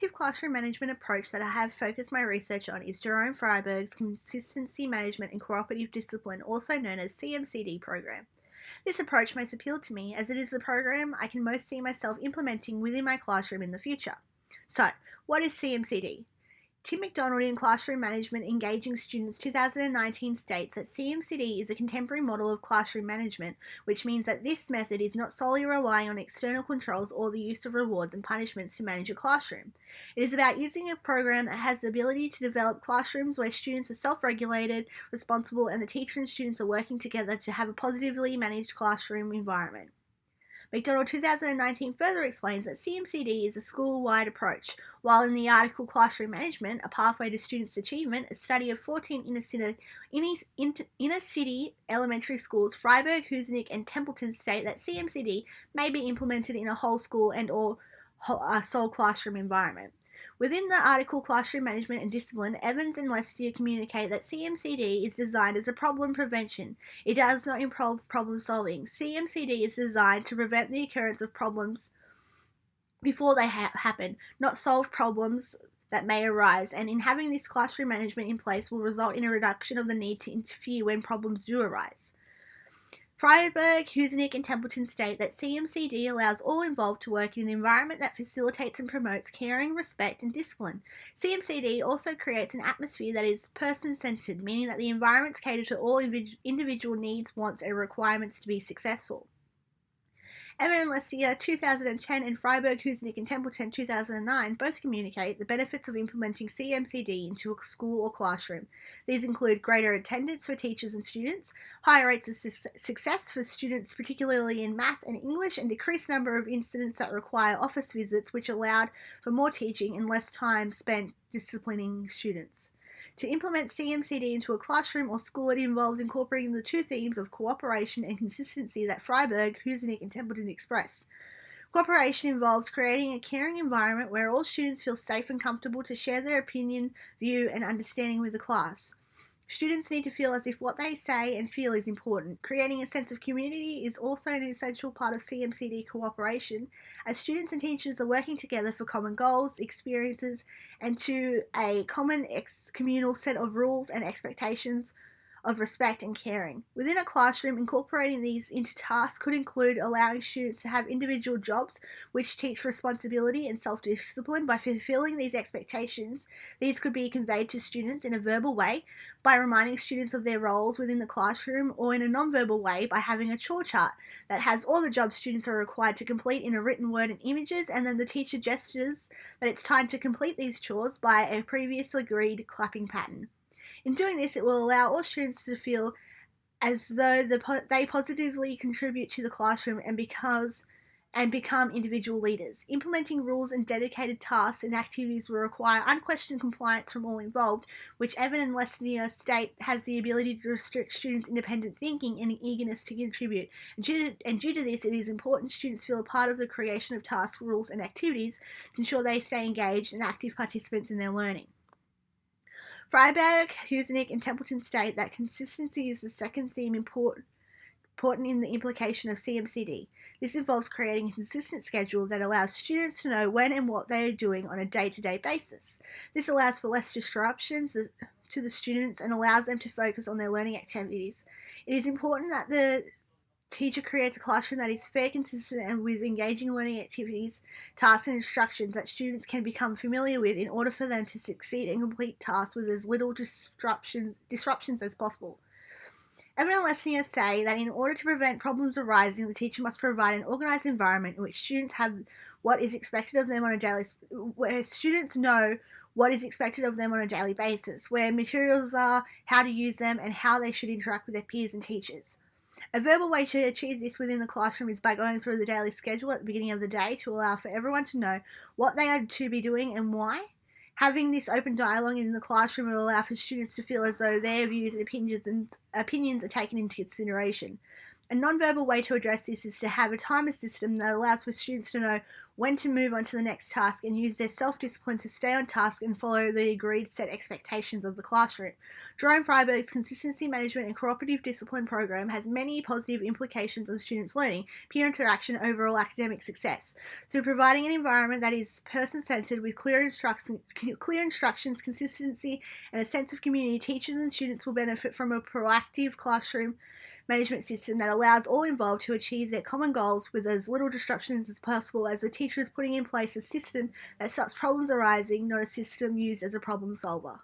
Classroom management approach that I have focused my research on is Jerome Frieberg's Consistency Management and Cooperative Discipline, also known as CMCD program. This approach most appealed to me as it is the program I can most see myself implementing within my classroom in the future. So, what is CMCD? Tim McDonald in Classroom Management Engaging Students 2019 states that CMCD is a contemporary model of classroom management, which means that this method is not solely relying on external controls or the use of rewards and punishments to manage a classroom. It is about using a program that has the ability to develop classrooms where students are self regulated, responsible, and the teacher and students are working together to have a positively managed classroom environment. McDonald 2019 further explains that CMCD is a school-wide approach, while in the article Classroom Management, A Pathway to Students' Achievement, a study of 14 inner-city elementary schools, Frieberg, Husenik, and Templeton state that CMCD may be implemented in a whole school and or sole classroom environment. Within the article Classroom Management and Discipline, Evans and Lestier communicate that CMCD is designed as a problem prevention. It does not involve problem solving. CMCD is designed to prevent the occurrence of problems before they happen, not solve problems that may arise, and in having this classroom management in place will result in a reduction of the need to interfere when problems do arise. Frieberg, Husenik, and Templeton state that CMCD allows all involved to work in an environment that facilitates and promotes caring, respect, and discipline. CMCD also creates an atmosphere that is person-centered, meaning that the environments cater to all individual needs, wants, and requirements to be successful. Evan and Lestier 2010 and Frieberg, Husenik, and Templeton 2009 both communicate the benefits of implementing CMCD into a school or classroom. These include greater attendance for teachers and students, higher rates of success for students, particularly in math and English, and decreased number of incidents that require office visits, which allowed for more teaching and less time spent disciplining students. To implement CMCD into a classroom or school, it involves incorporating the two themes of cooperation and consistency that Frieberg, Husenik, and Templeton express. Cooperation involves creating a caring environment where all students feel safe and comfortable to share their opinion, view, and understanding with the class. Students need to feel as if what they say and feel is important. Creating a sense of community is also an essential part of CMCD cooperation, as students and teachers are working together for common goals, experiences, and to a common communal set of rules and expectations of respect and caring. Within a classroom, incorporating these into tasks could include allowing students to have individual jobs which teach responsibility and self-discipline. By fulfilling these expectations, these could be conveyed to students in a verbal way by reminding students of their roles within the classroom, or in a non-verbal way by having a chore chart that has all the jobs students are required to complete in a written word and images, and then the teacher gestures that it's time to complete these chores by a previously agreed clapping pattern. In doing this, it will allow all students to feel as though they positively contribute to the classroom and become individual leaders. Implementing rules and dedicated tasks and activities will require unquestioned compliance from all involved, which Evan and Lestier state has the ability to restrict students' independent thinking and eagerness to contribute. And due to this, it is important students feel a part of the creation of tasks, rules, and activities to ensure they stay engaged and active participants in their learning. Frieberg, Husenik, and Templeton state that consistency is the second theme important in the implication of CMCD. This involves creating a consistent schedule that allows students to know when and what they are doing on a day-to-day basis. This allows for less disruptions to the students and allows them to focus on their learning activities. It is important that the teacher creates a classroom that is fair, consistent, and with engaging learning activities, tasks, and instructions that students can become familiar with in order for them to succeed and complete tasks with as little disruptions as possible. Evan and Lestier say that in order to prevent problems arising, the teacher must provide an organized environment in which students have what is expected of them on a daily, where students know what is expected of them on a daily basis, where materials are, how to use them, and how they should interact with their peers and teachers. A verbal way to achieve this within the classroom is by going through the daily schedule at the beginning of the day to allow for everyone to know what they are to be doing and why. Having this open dialogue in the classroom will allow for students to feel as though their views and opinions are taken into consideration. A nonverbal way to address this is to have a timer system that allows for students to know when to move on to the next task and use their self-discipline to stay on task and follow the agreed set expectations of the classroom. Jerome Frieberg's Consistency Management and Cooperative Discipline program has many positive implications on students' learning, peer interaction, and overall academic success. Through providing an environment that is person-centered with clear instructions, consistency, and a sense of community, teachers and students will benefit from a proactive classroom management system that allows all involved to achieve their common goals with as little disruptions as possible, as the teacher is putting in place a system that stops problems arising, not a system used as a problem solver.